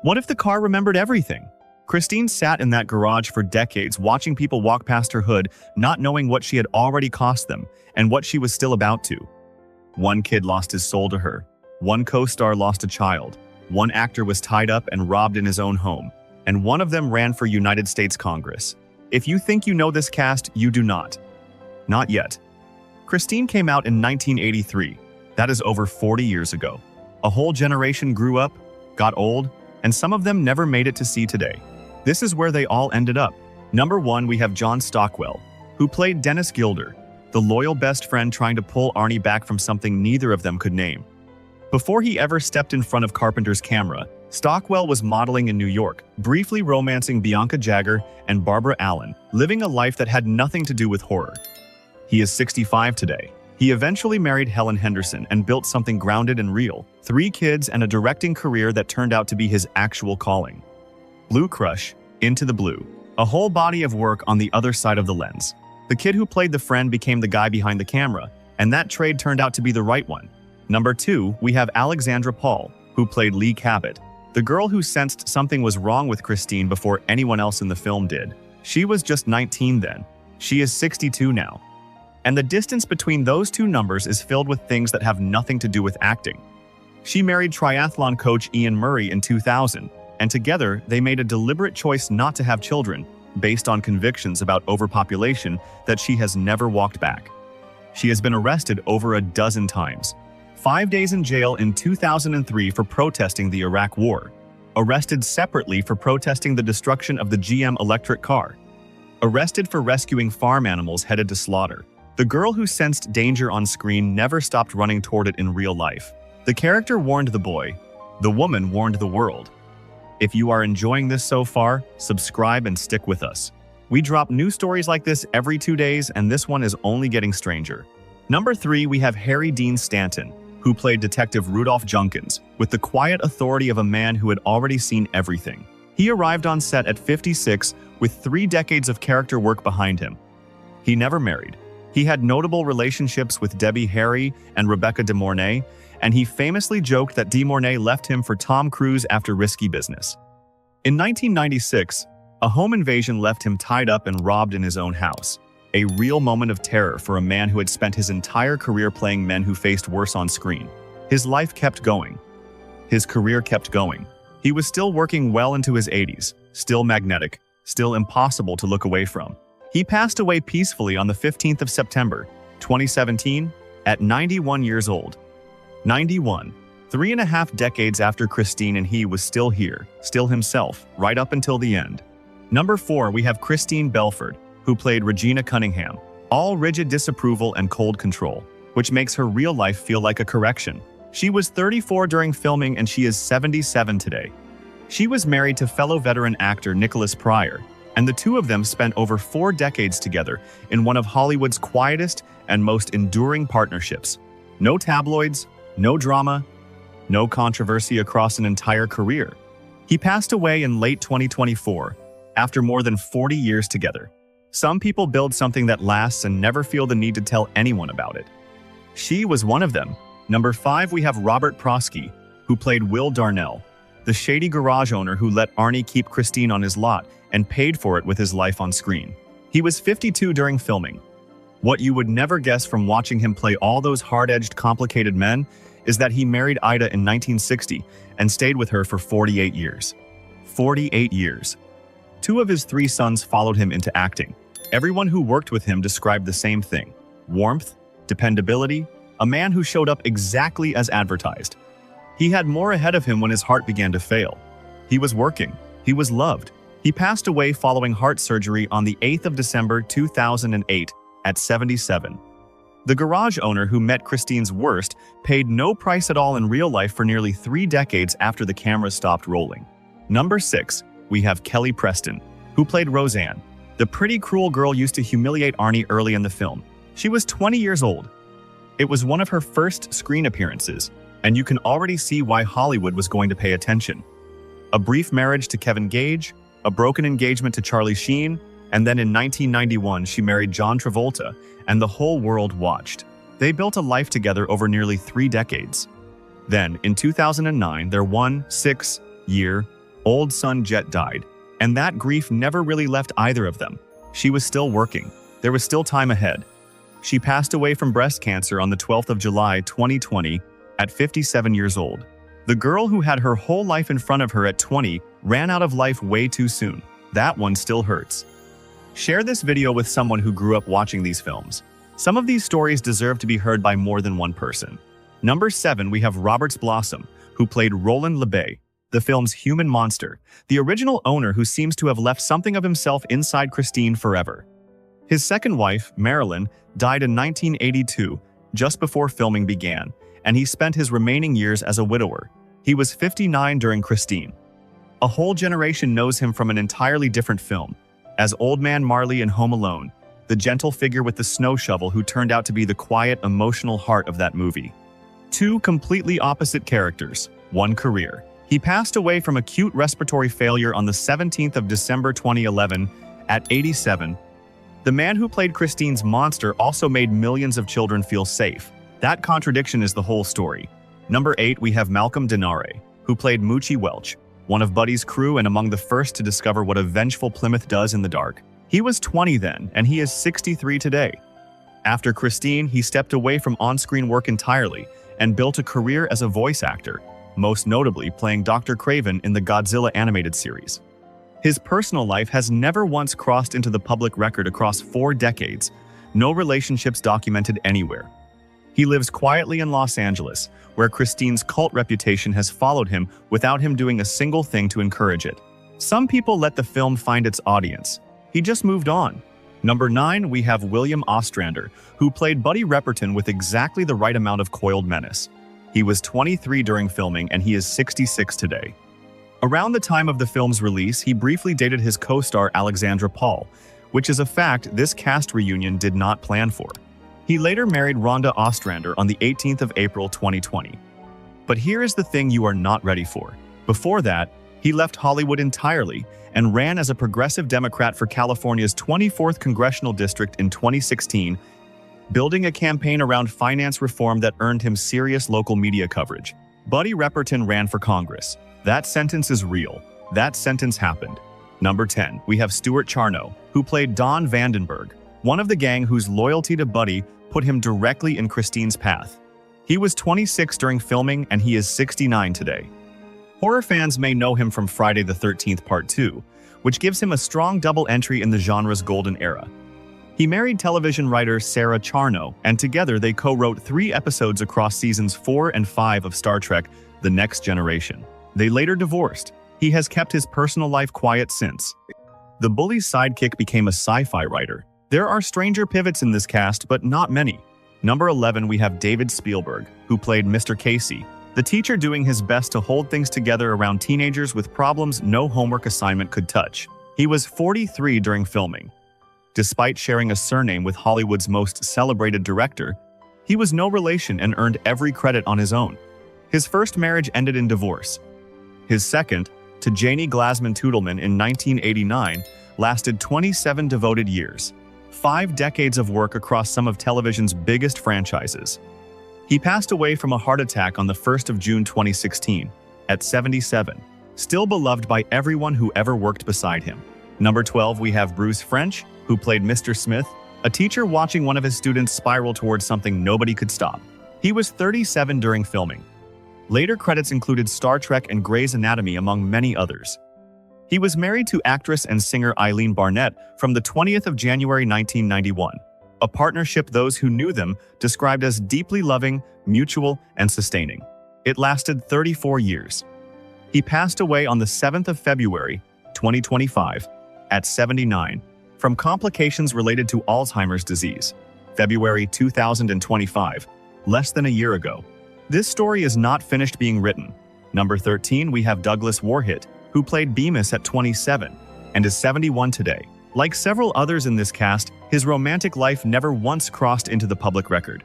What if the car remembered everything? Christine sat in that garage for decades watching people walk past her hood, not knowing what she had already cost them and what she was still about to. One kid lost his soul to her. One co-star lost a child. One actor was tied up and robbed in his own home. And one of them ran for United States Congress. If you think you know this cast, you do not. Not yet. Christine came out in 1983. That is over 40 years ago. A whole generation grew up, got old, and some of them never made it to see today. This is where they all ended up. Number 1, we have John Stockwell, who played Dennis Gilder, the loyal best friend trying to pull Arnie back from something neither of them could name. Before he ever stepped in front of Carpenter's camera, Stockwell was modeling in New York, briefly romancing Bianca Jagger and Barbara Allen, living a life that had nothing to do with horror. He is 65 today. He eventually married Helen Henderson and built something grounded and real, 3 kids and a directing career that turned out to be his actual calling. Blue Crush, Into the Blue, a whole body of work on the other side of the lens. The kid who played the friend became the guy behind the camera, and that trade turned out to be the right one. Number 2, we have Alexandra Paul, who played Lee Cabot, the girl who sensed something was wrong with Christine before anyone else in the film did. She was just 19 then. She is 62 now. And the distance between those two numbers is filled with things that have nothing to do with acting. She married triathlon coach Ian Murray in 2000, and together they made a deliberate choice not to have children, based on convictions about overpopulation that she has never walked back. She has been arrested over a dozen times. 5 days in jail in 2003 for protesting the Iraq War. Arrested separately for protesting the destruction of the GM electric car. Arrested for rescuing farm animals headed to slaughter. The girl who sensed danger on screen never stopped running toward it in real life. The character warned the boy. The woman warned the world. If you are enjoying this so far, subscribe and stick with us. We drop new stories like this every 2 days, and this one is only getting stranger. Number 3, we have Harry Dean Stanton, who played Detective Rudolph Junkins, with the quiet authority of a man who had already seen everything. He arrived on set at 56 with 3 decades of character work behind him. He never married. He had notable relationships with Debbie Harry and Rebecca De Mornay, and he famously joked that De Mornay left him for Tom Cruise after Risky Business. In 1996, a home invasion left him tied up and robbed in his own house. A real moment of terror for a man who had spent his entire career playing men who faced worse on screen. His life kept going. His career kept going. He was still working well into his 80s, still magnetic, still impossible to look away from. He passed away peacefully on the 15th of September, 2017, at 91 years old. 91. 3.5 decades after Christine and he was still here, still himself, right up until the end. Number 4, we have Christine Belford, who played Regina Cunningham, all rigid disapproval and cold control, which makes her real life feel like a correction. She was 34 during filming and she is 77 today. She was married to fellow veteran actor Nicholas Pryor, and the two of them spent over 4 decades together in one of Hollywood's quietest and most enduring partnerships. No tabloids, no drama, no controversy across an entire career. He passed away in late 2024, after more than 40 years together. Some people build something that lasts and never feel the need to tell anyone about it. She was one of them. Number 5, we have Robert Prosky, who played Will Darnell, the shady garage owner who let Arnie keep Christine on his lot and paid for it with his life on screen. He was 52 during filming. What you would never guess from watching him play all those hard-edged, complicated men is that he married Ida in 1960 and stayed with her for 48 years. 48 years. 2 of his 3 sons followed him into acting. Everyone who worked with him described the same thing: warmth, dependability, a man who showed up exactly as advertised. He had more ahead of him when his heart began to fail. He was working. He was loved. He passed away following heart surgery on the 8th of December 2008 at 77. The garage owner who met Christine's worst paid no price at all in real life for nearly 3 decades after the camera stopped rolling. Number 6, we have Kelly Preston, who played Roseanne, the pretty cruel girl used to humiliate Arnie early in the film. She was 20 years old. It was one of her first screen appearances, and you can already see why Hollywood was going to pay attention. A brief marriage to Kevin Gage, a broken engagement to Charlie Sheen, and then in 1991 she married John Travolta, and the whole world watched. They built a life together over nearly 3 decades. Then, in 2009, their 6-year Old son Jet died, and that grief never really left either of them. She was still working. There was still time ahead. She passed away from breast cancer on the 12th of July, 2020, at 57 years old. The girl who had her whole life in front of her at 20 ran out of life way too soon. That one still hurts. Share this video with someone who grew up watching these films. Some of these stories deserve to be heard by more than one person. Number 7, we have Roberts Blossom, who played Roland LeBay, the film's human monster, the original owner who seems to have left something of himself inside Christine forever. His second wife, Marilyn, died in 1982, just before filming began, and he spent his remaining years as a widower. He was 59 during Christine. A whole generation knows him from an entirely different film, as Old Man Marley in Home Alone, the gentle figure with the snow shovel who turned out to be the quiet, emotional heart of that movie. Two completely opposite characters, one career. He passed away from acute respiratory failure on the 17th of December 2011 at 87. The man who played Christine's monster also made millions of children feel safe. That contradiction is the whole story. Number 8, we have Malcolm Denare, who played Moochie Welch, one of Buddy's crew and among the first to discover what a vengeful Plymouth does in the dark. He was 20 then, and he is 63 today. After Christine, he stepped away from on-screen work entirely and built a career as a voice actor, most notably playing Dr. Craven in the Godzilla animated series. His personal life has never once crossed into the public record across 4 decades, no relationships documented anywhere. He lives quietly in Los Angeles, where Christine's cult reputation has followed him without him doing a single thing to encourage it. Some people let the film find its audience. He just moved on. Number 9, we have William Ostrander, who played Buddy Repperton with exactly the right amount of coiled menace. He was 23 during filming and he is 66 today. Around the time of the film's release, he briefly dated his co-star Alexandra Paul, which is a fact this cast reunion did not plan for. He later married Rhonda Ostrander on the 18th of April 2020. But here is the thing you are not ready for. Before that, he left Hollywood entirely and ran as a progressive Democrat for California's 24th congressional district in 2016, building a campaign around finance reform that earned him serious local media coverage. Buddy Repperton ran for Congress. That sentence is real. That sentence happened. Number 10, we have Stuart Charno, who played Don Vandenberg, one of the gang whose loyalty to Buddy put him directly in Christine's path. He was 26 during filming and he is 69 today. Horror fans may know him from Friday the 13th Part 2, which gives him a strong double entry in the genre's golden era. He married television writer Sarah Charno, and together they co-wrote 3 episodes across seasons 4 and 5 of Star Trek: The Next Generation. They later divorced. He has kept his personal life quiet since. The bully's sidekick became a sci-fi writer. There are stranger pivots in this cast, but not many. Number 11, we have David Spielberg, who played Mr. Casey, the teacher doing his best to hold things together around teenagers with problems no homework assignment could touch. He was 43 during filming. Despite sharing a surname with Hollywood's most celebrated director, he was no relation and earned every credit on his own. His first marriage ended in divorce. His second, to Janie Glassman Toodleman in 1989, lasted 27 devoted years. 5 decades of work across some of television's biggest franchises. He passed away from a heart attack on the 1st of June 2016, at 77, still beloved by everyone who ever worked beside him. Number 12, we have Bruce French, who played Mr. Smith, a teacher watching one of his students spiral towards something nobody could stop. He was 37 during filming. Later credits included Star Trek and Grey's Anatomy, among many others. He was married to actress and singer Eileen Barnett from the 20th of January 1991, a partnership those who knew them described as deeply loving, mutual, and sustaining. It lasted 34 years. He passed away on the 7th of February, 2025, at 79, from complications related to Alzheimer's disease, February 2025, less than a year ago. This story is not finished being written. Number 13, we have Douglas Warhit, who played Bemis at 27 and is 71 today. Like several others in this cast, his romantic life never once crossed into the public record.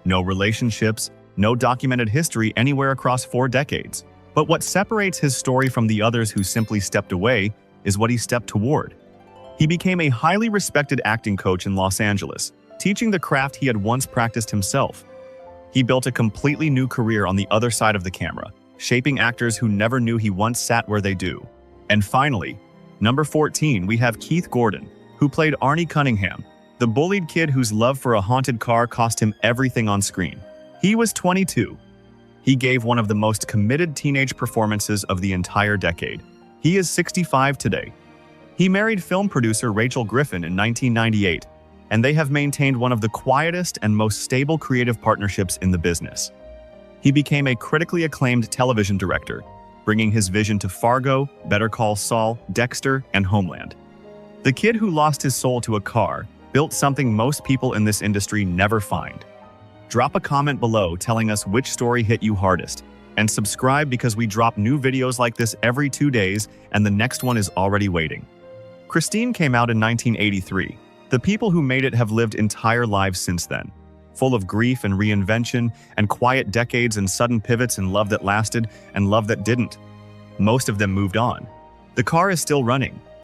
No relationships, no documented history anywhere across 4 decades. But what separates his story from the others who simply stepped away is what he stepped toward. He became a highly respected acting coach in Los Angeles, teaching the craft he had once practiced himself. He built a completely new career on the other side of the camera, shaping actors who never knew he once sat where they do. And finally, number 14, we have Keith Gordon, who played Arnie Cunningham, the bullied kid whose love for a haunted car cost him everything on screen. He was 22. He gave one of the most committed teenage performances of the entire decade. He is 65 today. He married film producer Rachel Griffin in 1998, and they have maintained one of the quietest and most stable creative partnerships in the business. He became a critically acclaimed television director, bringing his vision to Fargo, Better Call Saul, Dexter, and Homeland. The kid who lost his soul to a car built something most people in this industry never find. Drop a comment below telling us which story hit you hardest, and subscribe because we drop new videos like this every 2 days and the next one is already waiting. Christine came out in 1983. The people who made it have lived entire lives since then, full of grief and reinvention and quiet decades and sudden pivots and love that lasted and love that didn't. Most of them moved on. The car is still running,